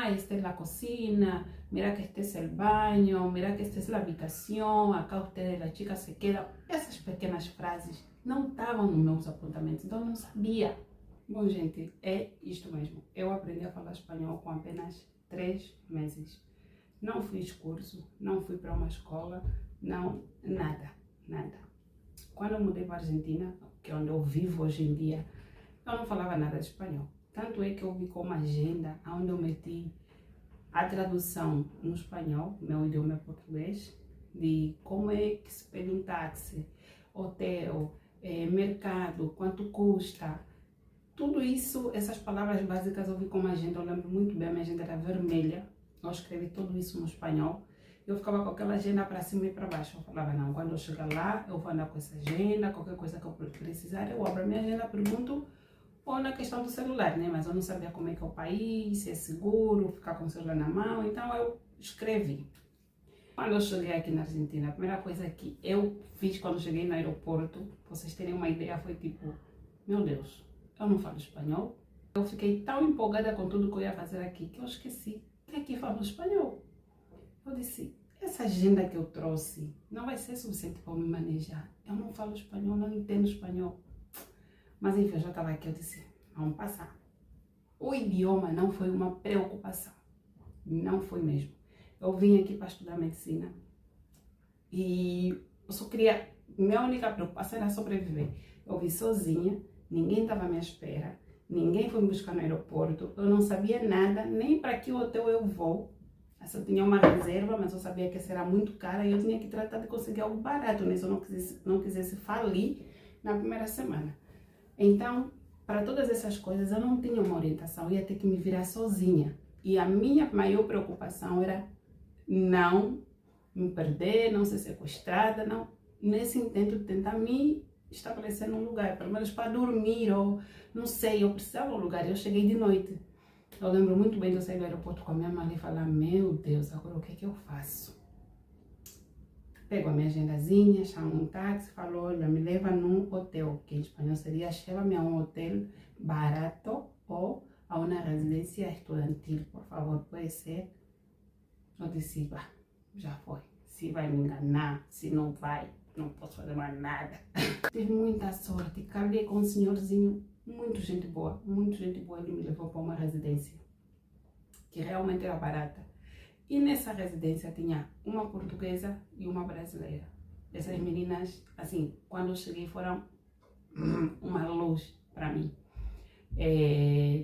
ah, esta es la cocina, mira que este es el baño, mira que esta es la habitación, acá ustedes, la chica se queda. Essas pequenas frases não estavam nos meus apontamentos, então eu não sabia. Bom, gente, é isto mesmo. Eu aprendi a falar espanhol com apenas 3 meses. Não fiz curso, não fui para uma escola, não, nada. Quando eu mudei para a Argentina, que é onde eu vivo hoje em dia, eu não falava nada de espanhol. Tanto é que eu vi como agenda, onde eu meti a tradução no espanhol, meu idioma é português, de como é que se pede um táxi, hotel, mercado, quanto custa. Tudo isso, essas palavras básicas eu vi como agenda, eu lembro muito bem, a minha agenda era vermelha, eu escrevi tudo isso no espanhol. Eu ficava com aquela agenda para cima e para baixo. Eu falava, não, quando eu chegar lá, eu vou andar com essa agenda, qualquer coisa que eu precisar, eu abro a minha agenda, pergunto, ou na questão do celular, né? Mas eu não sabia como é que é o país, se é seguro, ficar com o celular na mão, então eu escrevi. Quando eu cheguei aqui na Argentina, a primeira coisa que eu fiz quando cheguei no aeroporto, pra vocês terem uma ideia, foi tipo, meu Deus, eu não falo espanhol. Eu fiquei tão empolgada com tudo que eu ia fazer aqui, que eu esqueci que aqui falo espanhol. Eu disse, essa agenda que eu trouxe não vai ser suficiente para me manejar. Eu não falo espanhol, não entendo espanhol. Mas enfim, eu já estava aqui, eu disse, vamos passar. O idioma não foi uma preocupação. Não foi mesmo. Eu vim aqui para estudar medicina e eu só queria, minha única preocupação era sobreviver. Eu vim sozinha, ninguém estava à minha espera, ninguém foi me buscar no aeroporto, eu não sabia nada, nem para que hotel eu vou. Eu tinha uma reserva, mas eu sabia que essa era muito cara e eu tinha que tratar de conseguir algo barato, né? Se eu não quisesse falir na primeira semana. Então, para todas essas coisas, eu não tinha uma orientação, eu ia ter que me virar sozinha. E a minha maior preocupação era não me perder, não ser sequestrada, não, nesse intento de tentar me estabelecer num lugar, pelo menos para dormir, ou não sei, eu precisava de um lugar. Eu cheguei de noite. Eu lembro muito bem de eu sair do aeroporto com a minha mala e falar, meu Deus, agora o que é que eu faço? Pego a minha agendazinha, chamo um táxi, falou, olha, me leva num hotel, que em espanhol seria, llévame a um hotel barato ou a uma residência estudantil, por favor, pode ser. Eu disse, bah, já foi. Se vai me enganar, se não vai, não posso fazer mais nada. Tive muita sorte, calhei com um senhorzinho, muito gente boa, ele me levou para uma residência, que realmente era barata. E nessa residência tinha uma portuguesa e uma brasileira. Essas meninas, assim, quando eu cheguei foram uma luz para mim.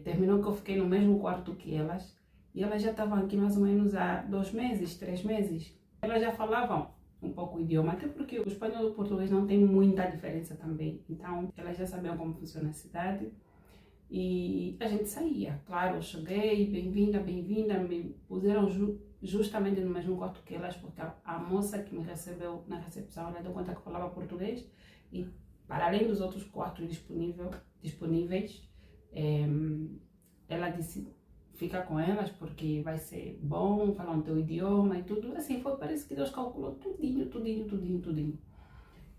Terminou que eu fiquei no mesmo quarto que elas, e elas já estavam aqui mais ou menos há 2 meses, 3 meses. Elas já falavam um pouco o idioma, até porque o espanhol e o português não tem muita diferença também. Então, elas já sabiam como funciona a cidade. E a gente saía. Claro, eu cheguei, bem-vinda, me puseram justamente no mesmo quarto que elas, porque a moça que me recebeu na recepção, ela deu conta que falava português. E, para além dos outros quartos disponíveis, ela disse, fica com elas porque vai ser bom, falam teu idioma e tudo. Assim, parece que Deus calculou tudinho.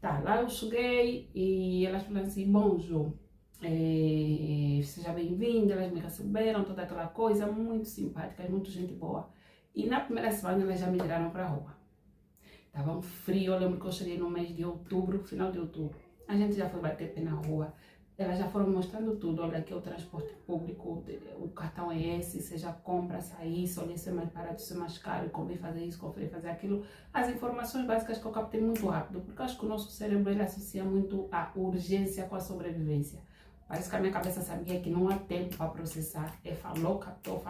Tá, lá eu cheguei e elas falaram assim, bom, Ju, seja bem-vinda, elas me receberam, toda aquela coisa, muito simpáticas, muito gente boa. E na primeira semana elas já me tiraram para a rua. Tava um frio, eu lembro que eu cheguei no mês de outubro, final de outubro. A gente já foi bater pé na rua. Elas já foram mostrando tudo, olha aqui é o transporte público, o cartão é esse, seja compra, sair, olha se é mais barato, se é mais caro, convém fazer isso, convém fazer aquilo. As informações básicas que eu captei muito rápido, porque acho que o nosso cérebro ele associa muito a urgência com a sobrevivência. Parece que a minha cabeça sabia que não há tempo para processar, falou, captou.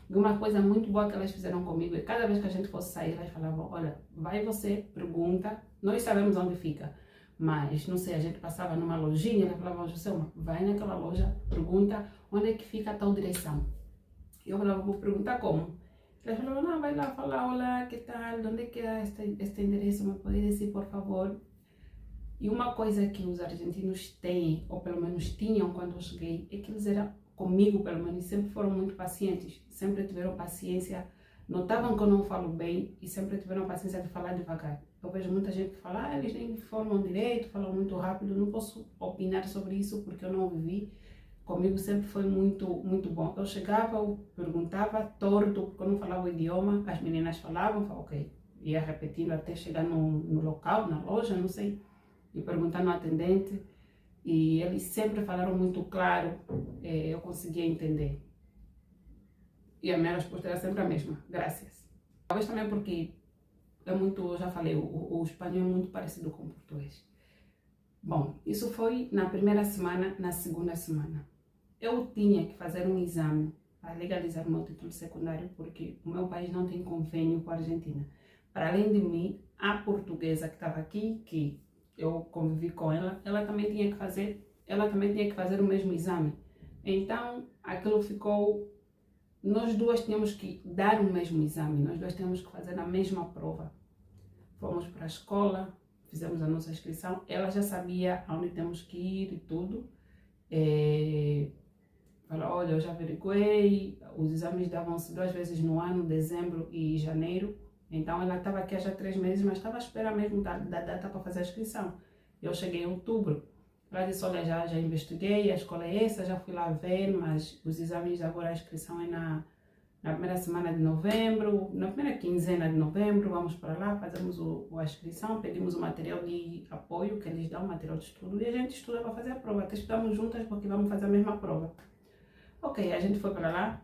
E uma coisa muito boa que elas fizeram comigo é cada vez que a gente fosse sair, elas falavam, olha, vai você, pergunta, nós sabemos onde fica. Mas, não sei, a gente passava numa lojinha, ela falava, Joselma, vai naquela loja, pergunta onde é que fica a tal direção. Eu falava, vou perguntar como. Ela falava, não, vai lá falar, olá, que tal, onde é que é este endereço, me pode dizer, por favor. E uma coisa que os argentinos têm, ou pelo menos tinham quando eu cheguei, é que eles eram, comigo pelo menos, sempre foram muito pacientes, sempre tiveram paciência, notavam que eu não falo bem e sempre tiveram paciência de falar devagar. Eu vejo muita gente que fala, eles nem formam direito, falam muito rápido, não posso opinar sobre isso porque eu não vivi. Comigo sempre foi muito bom. Eu chegava, eu perguntava torto, porque eu não falava o idioma, as meninas falavam, ok. Ia repetindo até chegar no local, na loja, não sei, e perguntando ao atendente. E eles sempre falaram muito claro, eu conseguia entender. E a minha resposta era sempre a mesma, graças. Talvez também porque eu já falei, o espanhol é muito parecido com o português. Bom, isso foi na primeira semana. Na segunda semana, eu tinha que fazer um exame para legalizar o meu título secundário, porque o meu país não tem convênio com a Argentina. Para além de mim, a portuguesa que estava aqui, que eu convivi com ela, ela também tinha que fazer o mesmo exame. Então, aquilo ficou... Nós duas tínhamos que dar o mesmo exame, nós duas tínhamos que fazer a mesma prova. Fomos para a escola, fizemos a nossa inscrição, ela já sabia aonde temos que ir e tudo. Falou, olha, eu já averiguei, os exames davam-se 2 vezes no ano, dezembro e janeiro. Então ela estava aqui há já 3 meses, mas estava à espera mesmo da data para fazer a inscrição. Eu cheguei em outubro. Ela disse, olha, já investiguei, a escola é essa, já fui lá ver, mas os exames agora, a inscrição é na primeira semana de novembro, na primeira quinzena de novembro, vamos para lá, fazemos a inscrição, pedimos o material de apoio que eles dão, material de estudo, e a gente estuda para fazer a prova, até estudamos juntas porque vamos fazer a mesma prova. Ok, a gente foi para lá,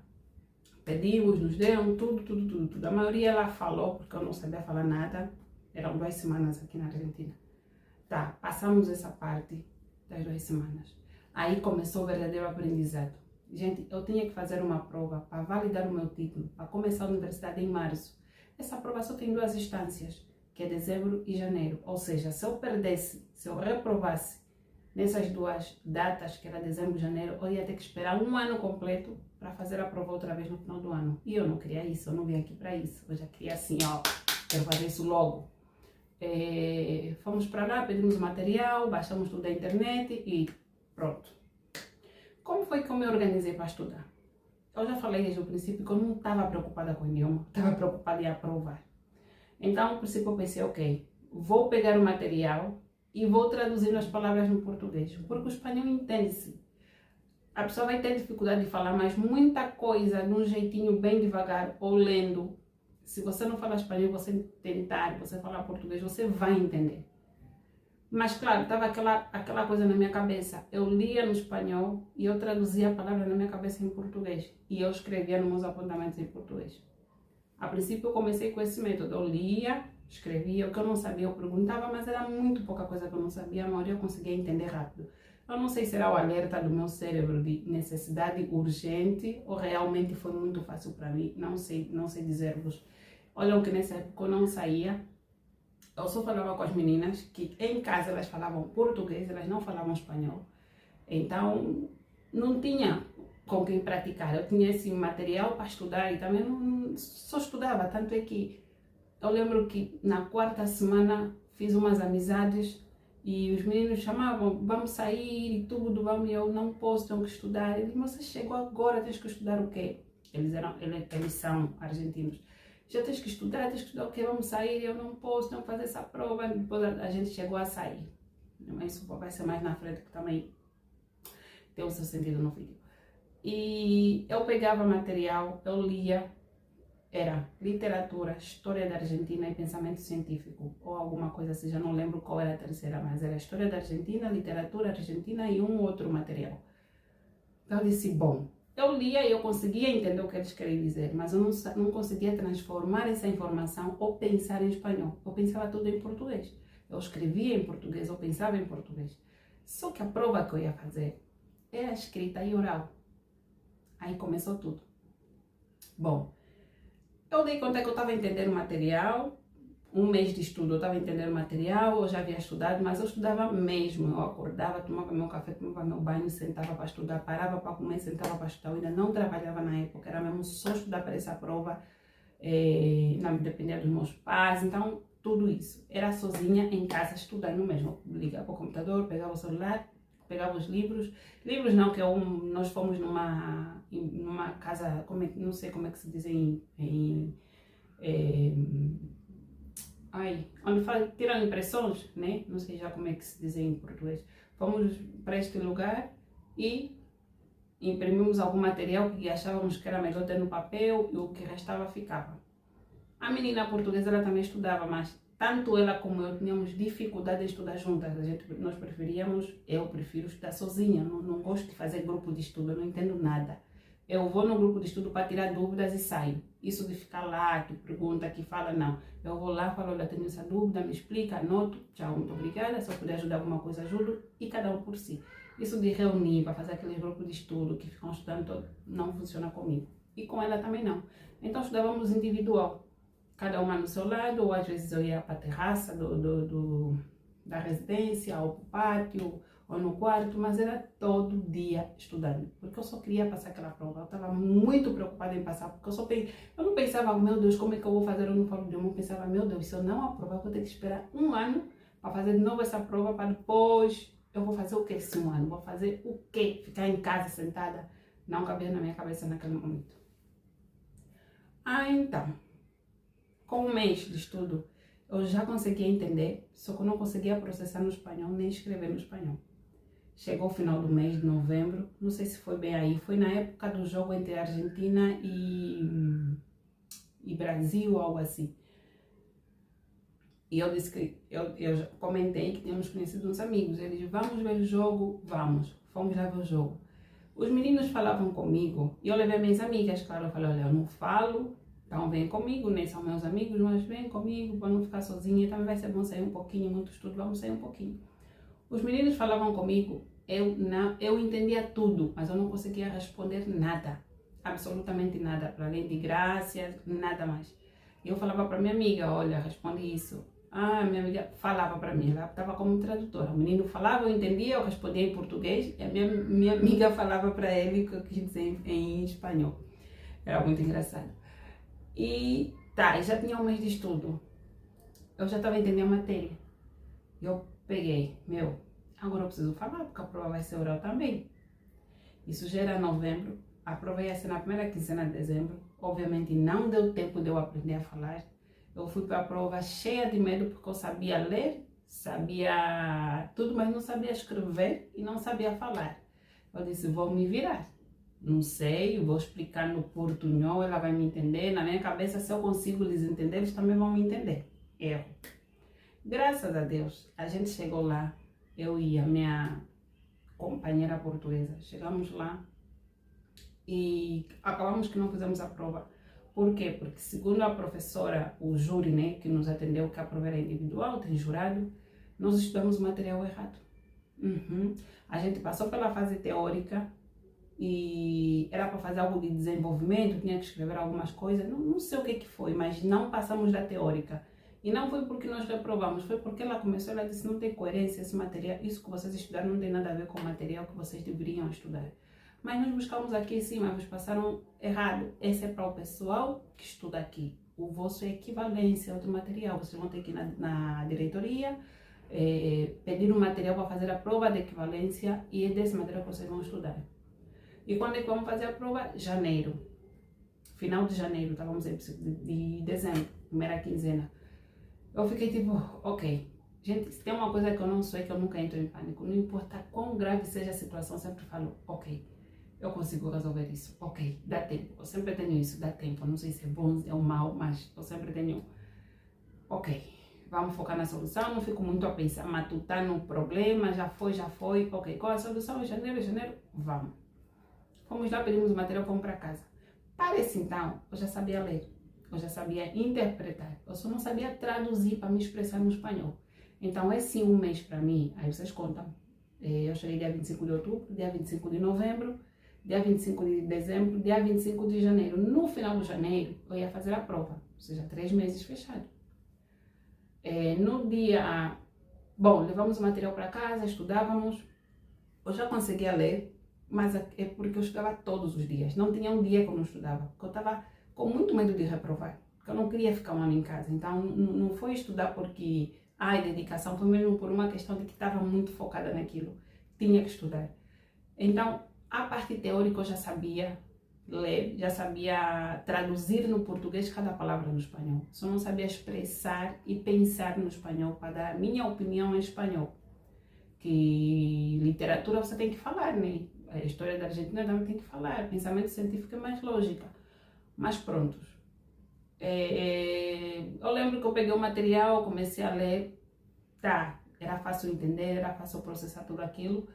pedimos, nos deram tudo. A maioria ela falou, porque eu não sabia falar nada, eram 2 semanas aqui na Argentina. Tá, passamos essa parte das 2 semanas. Aí começou o verdadeiro aprendizado. Gente, eu tinha que fazer uma prova para validar o meu título, para começar a universidade em março. Essa prova só tem 2 instâncias, que é dezembro e janeiro. Ou seja, se eu perdesse, se eu reprovasse nessas 2 datas, que era dezembro e janeiro, eu ia ter que esperar 1 ano completo para fazer a prova outra vez no final do ano. E eu não queria isso, eu não vim aqui para isso. Eu já queria assim, ó, quero fazer isso logo. Fomos para lá, pedimos o material, baixamos tudo da internet e pronto. Como foi que eu me organizei para estudar? Eu já falei desde o princípio que eu não estava preocupada com o idioma, estava preocupada em aprovar. Então, no princípio, eu pensei, ok, vou pegar o material e vou traduzir as palavras no português, porque o espanhol entende-se. A pessoa vai ter dificuldade de falar, mas muita coisa, de um jeitinho bem devagar, ou lendo. Se você não fala espanhol, você falar português, você vai entender. Mas claro, estava aquela coisa na minha cabeça. Eu lia no espanhol e eu traduzia a palavra na minha cabeça em português. E eu escrevia nos meus apontamentos em português. A princípio eu comecei com esse método. Eu lia, escrevia, o que eu não sabia eu perguntava, mas era muito pouca coisa que eu não sabia, a maioria eu conseguia entender rápido. Eu não sei se era o alerta do meu cérebro de necessidade urgente ou realmente foi muito fácil para mim, não sei dizer-vos. Olha, que nessa época eu não saía, eu só falava com as meninas, que em casa elas falavam português, elas não falavam espanhol. Então, não tinha com quem praticar. Eu tinha esse material para estudar e também só estudava. Tanto é que eu lembro que na 4ª semana fiz umas amizades e os meninos chamavam, vamos sair e tudo, vamos, e eu não posso, tenho que estudar. Eles, você chegou agora, tens que estudar o quê? Eles são argentinos. Já tens que estudar o quê? Vamos sair, eu não posso, tenho que fazer essa prova. Depois a gente chegou a sair. Mas isso vai ser mais na frente, que também tem o seu sentido no vídeo. E eu pegava material, eu lia, era literatura, história da Argentina e pensamento científico, ou alguma coisa assim, já não lembro qual era a terceira, mas era história da Argentina, literatura argentina e um outro material. Então eu disse, bom, eu lia e eu conseguia entender o que eles queriam dizer, mas eu não conseguia transformar essa informação ou pensar em espanhol. Eu pensava tudo em português. Eu escrevia em português, eu pensava em português. Só que a prova que eu ia fazer era escrita e oral. Aí começou tudo. Bom, eu dei conta que eu estava entendendo o material, 1 mês de estudo eu estava entendendo o material, eu já havia estudado, mas eu estudava mesmo. Eu acordava, tomava meu café, tomava meu banho, sentava para estudar, parava para comer, sentava para estudar. Eu ainda não trabalhava na época, era mesmo só estudar para essa prova, não dependia dos meus pais, então tudo isso. Era sozinha em casa estudando mesmo. Ligava o computador, pegava o celular, pegava os livros. Livros não, que nós fomos numa casa, não sei como é que se diz onde tiram impressões, né? Não sei já como é que se diz em português. Fomos para este lugar e imprimimos algum material que achávamos que era melhor ter no papel e o que restava ficava. A menina portuguesa ela também estudava, mas tanto ela como eu tínhamos dificuldade em estudar juntas. Nós preferíamos, eu prefiro estudar sozinha, não gosto de fazer grupo de estudo, eu não entendo nada. Eu vou no grupo de estudo para tirar dúvidas e saio. Isso de ficar lá, que pergunta, que fala, não. Eu vou lá, falo, olha, tenho essa dúvida, me explica, anoto, tchau, muito obrigada. Se eu puder ajudar alguma coisa, ajudo, e cada um por si. Isso de reunir para fazer aquele grupo de estudo que ficam estudando, não funciona comigo. E com ela também não. Então estudávamos individual. Cada uma no seu lado, ou às vezes eu ia para a terraça da residência, ou para o pátio, ou no quarto, mas era todo dia estudando, porque eu só queria passar aquela prova. Eu estava muito preocupada em passar, porque eu não pensava, meu Deus, como é que eu vou fazer? Eu não falo de eu pensava, meu Deus, se eu não aprovar, eu vou ter que esperar um ano para fazer de novo essa prova, para depois eu vou fazer o que esse um ano? Vou fazer o quê? Ficar em casa sentada? Não cabia na minha cabeça naquele momento. Então, com um mês de estudo, eu já conseguia entender, só que eu não conseguia processar no espanhol, nem escrever no espanhol. Chegou o final do mês de novembro, não sei se foi bem aí, foi na época do jogo entre Argentina e Brasil, algo assim. E eu disse que, eu comentei que tínhamos conhecido uns amigos, eles, vamos ver o jogo? Vamos, fomos lá ver o jogo. Os meninos falavam comigo, e eu levei minhas amigas, claro, eu falei, olha, eu não falo, então vem comigo, nem são meus amigos, mas vem comigo para não ficar sozinha, também vai ser bom sair um pouquinho, muito estudo, vamos sair um pouquinho. Os meninos falavam comigo, eu entendia tudo, mas eu não conseguia responder nada, absolutamente nada, para além de graças, nada mais. E eu falava para minha amiga, olha, responde isso. Minha amiga falava para mim, ela estava como tradutora. O menino falava, eu entendia, eu respondia em português, e a minha amiga falava para ele o que eu quis dizer em espanhol. Era muito engraçado. E já tinha um mês de estudo, eu já estava entendendo a matéria. Eu peguei, agora eu preciso falar, porque a prova vai ser oral também. Isso já era novembro, a prova ia ser na primeira quinzena de dezembro. Obviamente não deu tempo de eu aprender a falar. Eu fui para a prova cheia de medo, porque eu sabia ler, sabia tudo, mas não sabia escrever e não sabia falar. Eu disse, vou me virar. Não sei, vou explicar no portunhol, ela vai me entender. Na minha cabeça, se eu consigo lhes entender, eles também vão me entender. Erro. Graças a Deus, a gente chegou lá, eu e a minha companheira portuguesa. Chegamos lá e acabamos que não fizemos a prova. Por quê? Porque segundo a professora, o júri, né, que nos atendeu, que a prova era individual, tem jurado, nós estudamos o material errado. A gente passou pela fase teórica e era para fazer algo de desenvolvimento, tinha que escrever algumas coisas, não sei o que foi, mas não passamos da teórica. E não foi porque nós reprovamos, foi porque ela começou, ela disse, não tem coerência esse material, isso que vocês estudaram não tem nada a ver com o material que vocês deveriam estudar. Mas nós buscamos aqui em cima, vocês passaram errado. Esse é para o pessoal que estuda aqui. O vosso é equivalência ao material. Vocês vão ter que ir na diretoria, pedir um material para fazer a prova de equivalência e é desse material que vocês vão estudar. E quando é que vamos fazer a prova? Janeiro. Final de janeiro, estávamos de dezembro, primeira quinzena. Eu fiquei tipo, ok. Gente, se tem uma coisa que eu não sou, é que eu nunca entro em pânico. Não importa quão grave seja a situação, eu sempre falo, ok, eu consigo resolver isso. Ok, dá tempo. Eu sempre tenho isso, dá tempo. Não sei se é bom, se é um mal, mas eu sempre tenho, ok, vamos focar na solução. Não fico muito a pensar, matutar no problema, já foi. Ok, qual a solução? Janeiro, vamos. Fomos lá, pedimos o material, fomos para casa. Parece então, eu já sabia ler. Eu já sabia interpretar, eu só não sabia traduzir para me expressar no espanhol. Então, esse um mês para mim, aí vocês contam. Eu cheguei dia 25 de outubro, dia 25 de novembro, dia 25 de dezembro, dia 25 de janeiro. No final de janeiro, eu ia fazer a prova, ou seja, 3 meses fechado. No dia... Bom, levamos o material para casa, estudávamos. Eu já conseguia ler, mas é porque eu estudava todos os dias. Não tinha um dia que eu não estudava, porque eu estava com muito medo de reprovar, porque eu não queria ficar um ano em casa. Então, não foi estudar porque, dedicação, foi mesmo por uma questão de que estava muito focada naquilo. Tinha que estudar. Então, a parte teórica eu já sabia ler, já sabia traduzir no português cada palavra no espanhol. Só não sabia expressar e pensar no espanhol para dar a minha opinião em espanhol. Que literatura você tem que falar, né? A história da Argentina também tem que falar. Pensamento científico é mais lógica. Mas prontos. Eu lembro que eu peguei o material, comecei a ler. Tá, era fácil entender, era fácil processar tudo aquilo.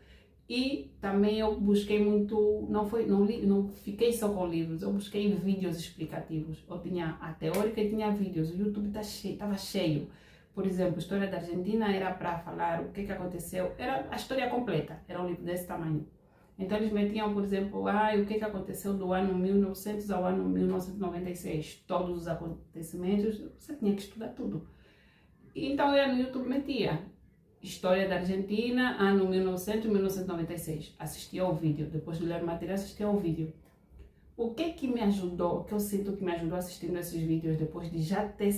E também eu busquei muito, não fiquei só com livros, eu busquei vídeos explicativos. Eu tinha a teórica e tinha vídeos, o YouTube estava cheio. Por exemplo, a história da Argentina era para falar o que aconteceu, era a história completa, era um livro desse tamanho. Então eles metiam, por exemplo, o que aconteceu do ano 1900 ao ano 1996, todos os acontecimentos, você tinha que estudar tudo. Então eu no YouTube metia História da Argentina, ano 1900 e 1996. Assistia ao vídeo, depois de ler o material, assistia ao vídeo. O que me ajudou, o que eu sinto que me ajudou assistindo esses vídeos, depois de já ter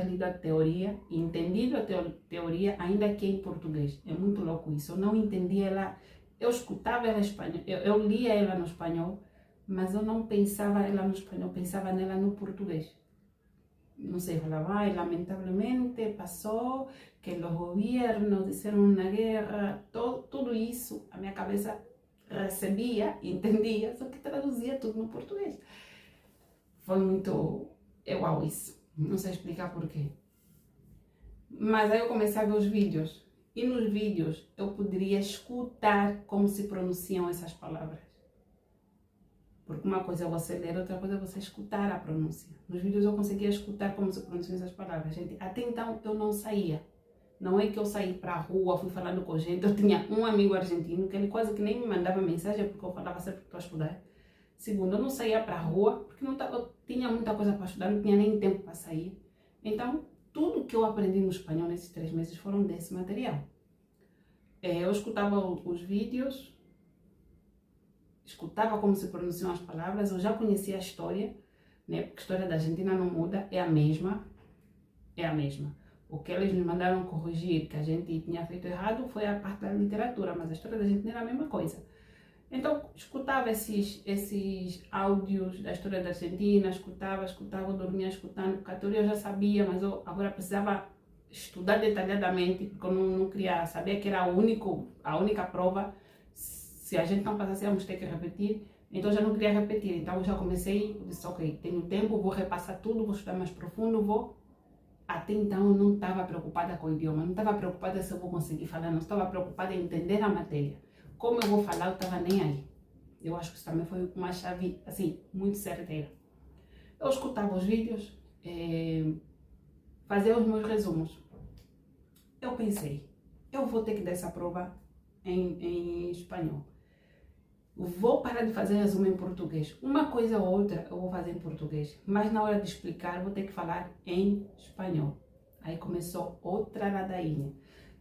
lido a teoria e entendido a teoria, ainda que em português. É muito louco isso. Eu não entendia ela, eu escutava ela em espanhol, eu lia ela no espanhol, mas eu não pensava ela no espanhol, pensava nela no português. No sé, falaba, lamentablemente pasó que los gobiernos hicieron una guerra, todo isso, a minha cabeça recebia, entendia, só que traduzia tudo no português. Foi muito uau isso, não sei explicar porquê. Mas aí eu comecei a ver os vídeos, e nos vídeos eu poderia escutar como se pronunciam essas palavras. Porque uma coisa é você ler, outra coisa é você escutar a pronúncia. Nos vídeos eu conseguia escutar como se pronunciam essas palavras. Gente, até então eu não saía. Não é que eu saí para a rua, fui falando com gente. Eu tinha um amigo argentino que ele quase que nem me mandava mensagem porque eu falava sempre que estou a estudar. Segundo, eu não saía para a rua porque eu tinha muita coisa para estudar, não tinha nem tempo para sair. Então, tudo que eu aprendi no espanhol nesses 3 meses foram desse material. Eu escutava os vídeos, escutava como se pronunciam as palavras, eu já conhecia a história, né? Porque a história da Argentina não muda, é a mesma. O que eles nos mandaram corrigir, que a gente tinha feito errado, foi a parte da literatura, mas a história da Argentina era a mesma coisa. Então, escutava esses áudios da história da Argentina, escutava, eu dormia escutando, porque a teoria eu já sabia, mas eu agora precisava estudar detalhadamente, porque eu não queria saber que era a única prova. Se a gente não passasse, íamos ter que repetir. Então, eu já não queria repetir. Então, eu já comecei, eu disse, ok, tenho tempo, vou repassar tudo, vou estudar mais profundo, vou... Até então, eu não estava preocupada com o idioma, não estava preocupada se eu vou conseguir falar, não estava preocupada em entender a matéria. Como eu vou falar, eu estava nem aí. Eu acho que isso também foi uma chave, assim, muito certeira. Eu escutava os vídeos, fazia os meus resumos. Eu pensei, eu vou ter que dar essa prova em espanhol. Vou parar de fazer resumo em português. Uma coisa ou outra eu vou fazer em português, mas na hora de explicar vou ter que falar em espanhol. Aí começou outra ladainha.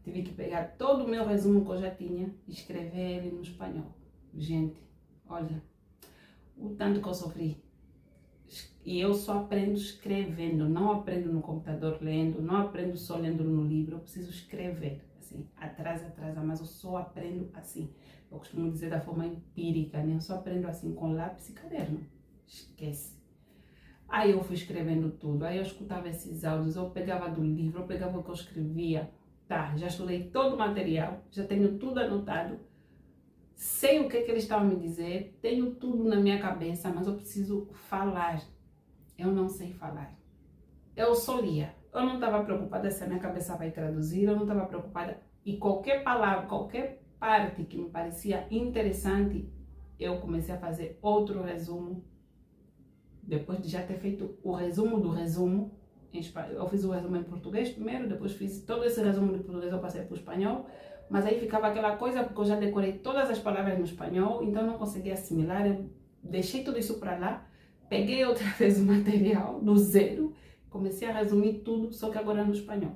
Tive que pegar todo o meu resumo que eu já tinha e escrever ele no espanhol. Gente, olha, o tanto que eu sofri. E eu só aprendo escrevendo, não aprendo no computador lendo, não aprendo só lendo no livro, eu preciso escrever, assim, atrás, mas eu só aprendo assim. Eu costumo dizer da forma empírica, né? Eu só aprendo assim com lápis e caderno. Esquece. Aí eu fui escrevendo tudo, aí eu escutava esses áudios, eu pegava do livro, eu pegava o que eu escrevia. Tá, já estudei todo o material, já tenho tudo anotado, sei o que eles estavam me dizer, tenho tudo na minha cabeça, mas eu preciso falar. Eu não sei falar. Eu só lia. Eu não estava preocupada se a minha cabeça vai traduzir, eu não estava preocupada. E qualquer palavra, qualquer parte que me parecia interessante, eu comecei a fazer outro resumo. Depois de já ter feito o resumo do resumo, eu fiz o resumo em português primeiro, depois fiz todo esse resumo de português, eu passei para o espanhol, mas aí ficava aquela coisa, porque eu já decorei todas as palavras no espanhol, então não conseguia assimilar, eu deixei tudo isso para lá, peguei outra vez o material do zero, comecei a resumir tudo, só que agora no espanhol.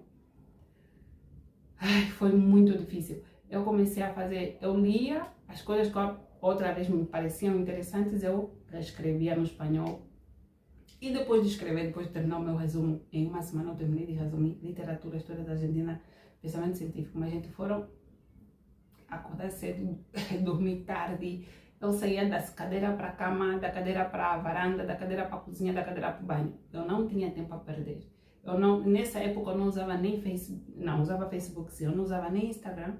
Ai, foi muito difícil. Eu comecei a fazer, eu lia as coisas que outra vez me pareciam interessantes, eu escrevia no espanhol. E depois de escrever, depois de terminar o meu resumo, em uma semana eu terminei de resumir literatura, história da Argentina, pensamento científico. Mas, gente, foram acordar cedo, dormir tarde. Eu saía da cadeira para a cama, da cadeira para a varanda, da cadeira para a cozinha, da cadeira para o banho. Eu não tinha tempo a perder. Nessa época eu não usava nem Facebook, não, usava Facebook sim, eu não usava nem Instagram,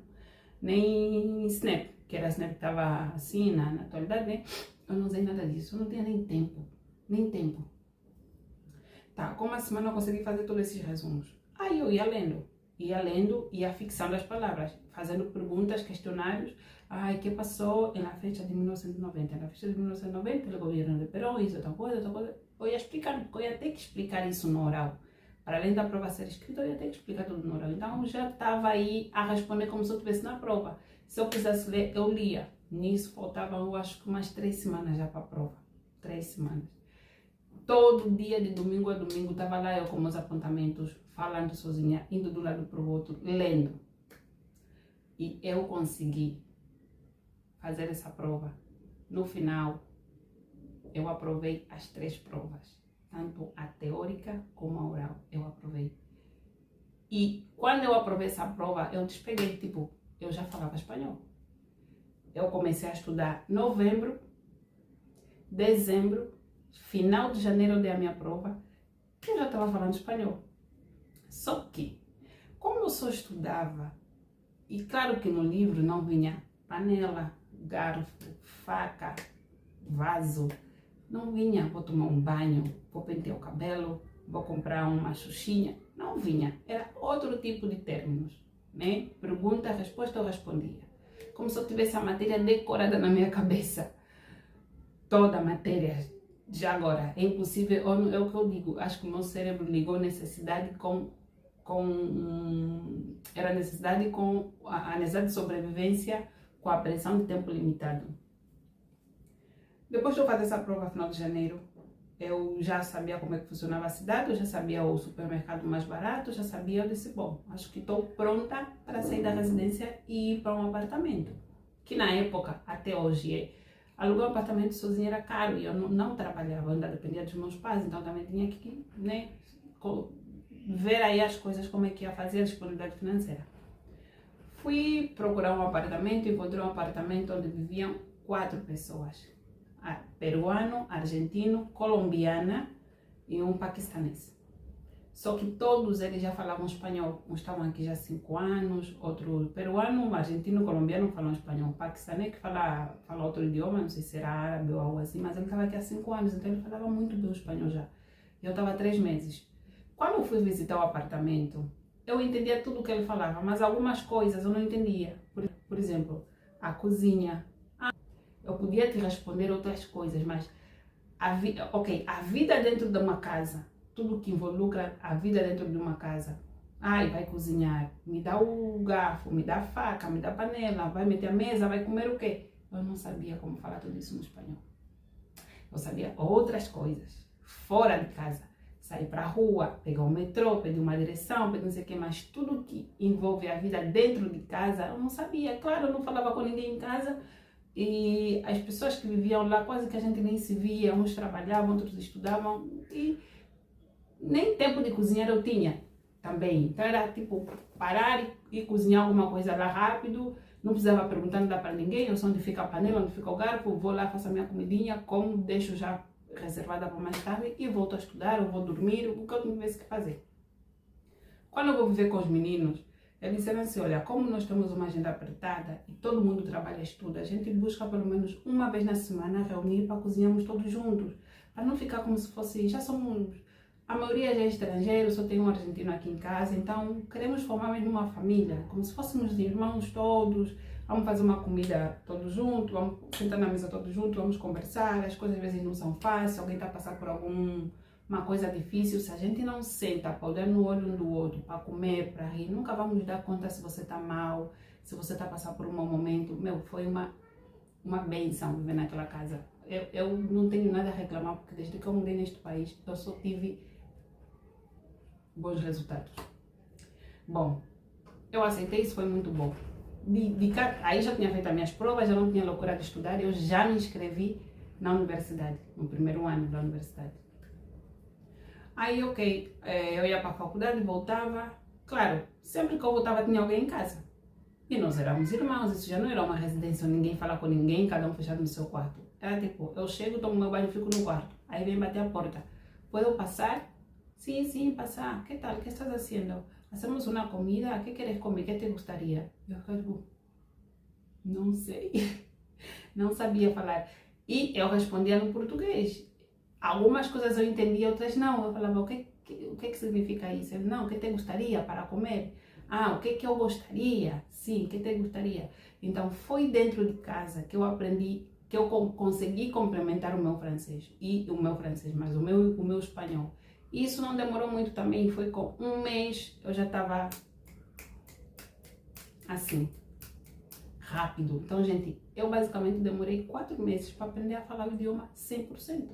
nem Snap, que era assim, que estava assim na atualidade, né? Eu não usei nada disso, eu não tinha nem tempo, nem tempo. Tá, com uma semana eu consegui fazer todos esses resumos. Aí eu ia lendo, ia fixando as palavras, fazendo perguntas, questionários. Ai, que passou na fecha de 1990? Na fecha de 1990, o governo de Perón, isso, tal coisa, tal coisa. Eu ia explicando, porque eu ia ter que explicar isso no oral. Para além da prova ser escrita, eu ia ter que explicar tudo no oral. Então, eu já estava aí a responder como se eu estivesse na prova. Se eu quisesse ler, eu lia. Nisso, faltavam, eu acho que umas 3 semanas já para a prova. 3 semanas. Todo dia, de domingo a domingo, estava lá eu com meus apontamentos, falando sozinha, indo de um lado para o outro, lendo. E eu consegui fazer essa prova. No final, eu aprovei as 3 provas. Tanto a teórica como a oral, eu aprovei. E quando eu aprovei essa prova, eu despeguei, tipo, eu já falava espanhol. Eu comecei a estudar novembro, dezembro, final de janeiro eu dei a minha prova, eu já estava falando espanhol. Só que, como eu só estudava, e claro que no livro não vinha panela, garfo, faca, vaso, não vinha, vou tomar um banho, vou pentear o cabelo, vou comprar uma xuxinha, não vinha, era outro tipo de termos, né? Pergunta, resposta, eu respondia. Como se eu tivesse a matéria decorada na minha cabeça. Toda a matéria, já agora, é impossível, é o que eu digo, acho que o meu cérebro ligou necessidade era necessidade com a necessidade de sobrevivência com a pressão de tempo limitado. Depois de eu fazer essa prova no final de janeiro, eu já sabia como é que funcionava a cidade, eu já sabia o supermercado mais barato, eu já sabia, eu disse, bom, acho que estou pronta para sair da residência e ir para um apartamento. Que na época, até hoje, alugar um apartamento sozinha era caro e eu não trabalhava, eu ainda dependia dos meus pais, então também tinha que, né, ver aí as coisas, como é que ia fazer a disponibilidade financeira. Fui procurar um apartamento, encontrei um apartamento onde viviam 4 pessoas. Peruano, argentino, colombiana e um paquistanês. Só que todos eles já falavam espanhol. Uns estavam aqui já há 5 anos, outro peruano, um argentino, colombiano falam espanhol. Um paquistanês que fala outro idioma, não sei se era árabe ou algo assim, mas ele estava aqui há 5 anos, então ele falava muito bem o espanhol já. Eu estava há 3 meses. Quando eu fui visitar o apartamento, eu entendia tudo o que ele falava, mas algumas coisas eu não entendia. Por exemplo, a cozinha. Eu podia te responder outras coisas, mas a vida dentro de uma casa, tudo que involucra a vida dentro de uma casa. Ai, vai cozinhar, me dá o garfo, me dá a faca, me dá a panela, vai meter a mesa, vai comer o quê? Eu não sabia como falar tudo isso no espanhol. Eu sabia outras coisas, fora de casa. Sair para a rua, pegar o metrô, pedir uma direção, pedir não sei o que, mas tudo que envolve a vida dentro de casa, eu não sabia. Claro, eu não falava com ninguém em casa, e as pessoas que viviam lá quase que a gente nem se via, uns trabalhavam, outros estudavam e nem tempo de cozinhar eu tinha também. Então era tipo parar e cozinhar alguma coisa lá rápido, não precisava perguntar nada para ninguém, eu sei onde fica a panela, onde fica o garfo, vou lá, faço a minha comidinha, como, deixo já reservada para mais tarde e volto a estudar, ou vou dormir, o que eu tivesse que fazer. Quando eu vou viver com os meninos, eles disseram assim, olha, como nós temos uma agenda apertada e todo mundo trabalha e estuda, a gente busca pelo menos uma vez na semana reunir para cozinharmos todos juntos, para não ficar como se fosse, já somos, a maioria já é estrangeiro, só tem um argentino aqui em casa, então queremos formar mesmo uma família, como se fôssemos irmãos todos, vamos fazer uma comida todos juntos, vamos sentar na mesa todos juntos, vamos conversar, as coisas às vezes não são fáceis, alguém está a passar por uma coisa difícil, se a gente não senta para olhar no olho um do outro, para comer, para rir, nunca vamos dar conta se você está mal, se você está passando por um mau momento. Foi uma benção viver naquela casa. Eu não tenho nada a reclamar, porque desde que eu mudei neste país, eu só tive bons resultados. Bom, eu aceitei, isso foi muito bom. Aí já tinha feito as minhas provas, já não tinha loucura de estudar, eu já me inscrevi na universidade, no primeiro ano da universidade. Aí, ok, eu ia para a faculdade, voltava. Claro, sempre que eu voltava tinha alguém em casa. E nós éramos irmãos, isso já não era uma residência onde ninguém fala com ninguém, cada um fechado no seu quarto. Era tipo, eu chego, tomo meu banho e fico no quarto. Aí vem bater a porta. Puedo passar? Sim, passar. Que tal? Que estás haciendo? Hacemos uma comida? Que queres comer? Que te gustaría? Eu fico tipo, Não sei. Não sabia falar. E eu respondia no português. Algumas coisas eu entendia, outras não. Eu falava, o que significa isso? Eu, não, o que te gostaria para comer? Ah, o que eu gostaria? Sim, o que te gostaria? Então, foi dentro de casa que eu aprendi, que eu consegui complementar o meu francês. E o meu francês, mas o meu espanhol. Isso não demorou muito também, foi com um mês, eu já estava assim, rápido. Então, gente, eu basicamente demorei 4 meses para aprender a falar o idioma 100%.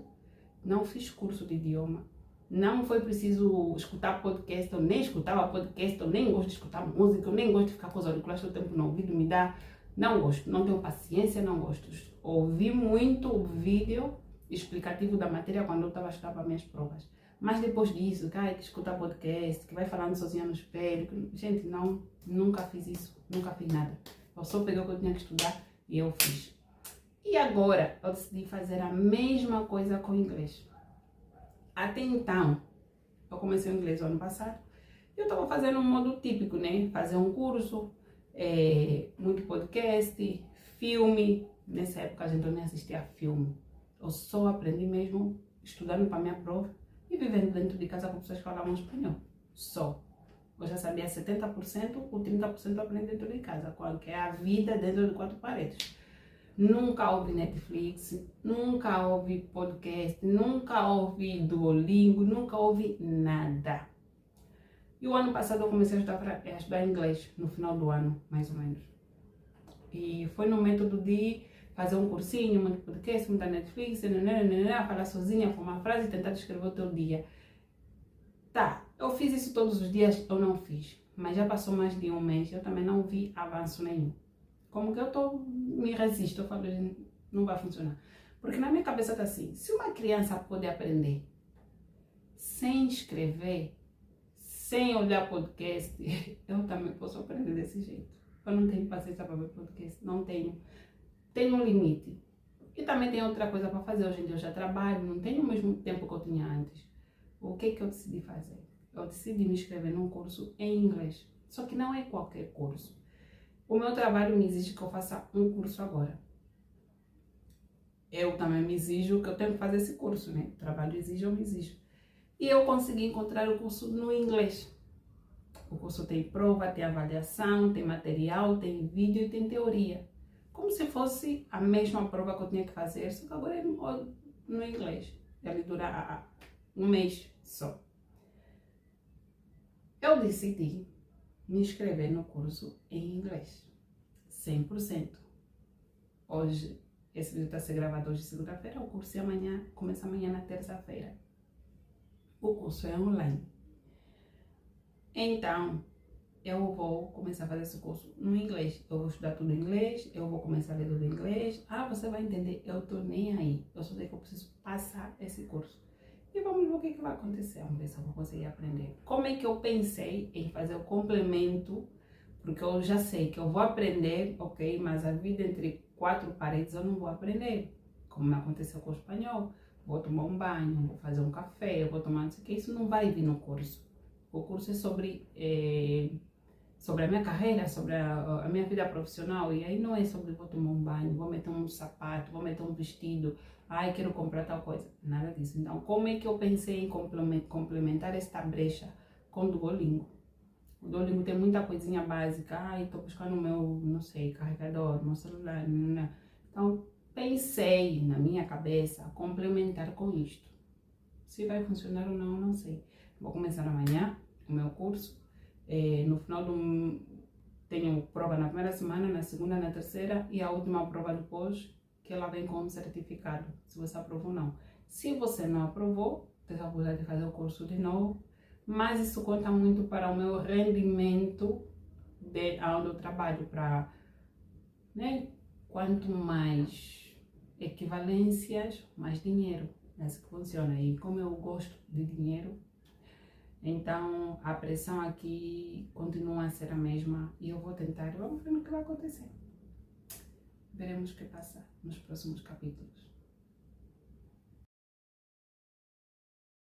Não fiz curso de idioma. Não foi preciso escutar podcast, eu nem escutava podcast, eu nem gosto de escutar música, eu nem gosto de ficar com os auriculares todo o tempo no ouvido, me dá... Não gosto, não tenho paciência, não gosto. Ouvi muito vídeo explicativo da matéria quando eu estava estudando para minhas provas. Mas depois disso, que escutar podcast, que vai falando sozinha no espelho. Gente, não, nunca fiz isso, nunca fiz nada. Eu só peguei o que eu tinha que estudar e eu fiz. E agora eu decidi fazer a mesma coisa com o inglês. Até então, eu comecei o inglês no ano passado. Eu estava fazendo um modo típico, né? Fazer um curso, muito podcast, filme. Nessa época a gente não assistia a filme. Eu só aprendi mesmo estudando para minha prova e vivendo dentro de casa com pessoas que falavam espanhol. Só. Eu já sabia 70%, o 30% eu aprendi dentro de casa, que é a vida dentro de 4 paredes. Nunca houve Netflix, nunca houve podcast, nunca houve Duolingo, nunca houve nada. E o ano passado eu comecei a estudar inglês, no final do ano, mais ou menos. E foi no método de fazer um cursinho, muito podcast, muita Netflix, falar sozinha, com uma frase e tentar descrever o teu dia. Tá, eu fiz isso todos os dias, eu não fiz. Mas já passou mais de um mês, eu também não vi avanço nenhum. Como que me resisto, eu falo, não vai funcionar. Porque na minha cabeça tá assim, se uma criança pode aprender sem escrever, sem olhar podcast, eu também posso aprender desse jeito. Eu não tenho paciência para ver podcast, não tenho. Tenho um limite. E também tem outra coisa para fazer. Hoje em dia eu já trabalho, não tenho o mesmo tempo que eu tinha antes. O que eu decidi fazer? Eu decidi me inscrever num curso em inglês. Só que não é qualquer curso. O meu trabalho me exige que eu faça um curso agora. Eu também me exijo que eu tenho que fazer esse curso, né? O trabalho exige, eu me exijo. E eu consegui encontrar o curso no inglês. O curso tem prova, tem avaliação, tem material, tem vídeo e tem teoria. Como se fosse a mesma prova que eu tinha que fazer, só que agora é no inglês. Ele dura um mês só. Eu decidi me inscrever no curso em inglês, 100%. Hoje, esse vídeo está sendo gravado hoje, segunda-feira, o curso começa amanhã na terça-feira. O curso é online. Então, eu vou começar a fazer esse curso no inglês. Eu vou estudar tudo em inglês, eu vou começar a ler tudo em inglês. Ah, você vai entender, eu tô nem aí. Eu só sei que eu preciso passar esse curso. E vamos ver o que vai acontecer, vamos ver se eu vou conseguir aprender. Como é que eu pensei em fazer o complemento, porque eu já sei que eu vou aprender, ok, mas a vida entre 4 paredes eu não vou aprender, como me aconteceu com o espanhol. Vou tomar um banho, vou fazer um café, eu vou tomar não sei o que, isso não vai vir no curso. O curso é sobre a minha carreira, sobre a minha vida profissional, e aí não é sobre vou tomar um banho, vou meter um sapato, vou meter um vestido, ai, quero comprar tal coisa, nada disso. Então, como é que eu pensei em complementar esta brecha com o Duolingo? O Duolingo tem muita coisinha básica, ai, estou buscando o meu, não sei, carregador, meu celular, não. Então, pensei na minha cabeça complementar com isto. Se vai funcionar ou não, não sei. Vou começar amanhã o meu curso. No final tenho prova na primeira semana, na segunda, na terceira e a última prova depois, que ela vem com um certificado, se você aprovou ou não. Se você não aprovou, tem a oportunidade de fazer o curso de novo, mas isso conta muito para o meu rendimento de onde eu trabalho, para, né, quanto mais equivalências, mais dinheiro. É assim que funciona. E como eu gosto de dinheiro, então a pressão aqui continua a ser a mesma e eu vou tentar, vamos ver o que vai acontecer. Veremos o que passa nos próximos capítulos.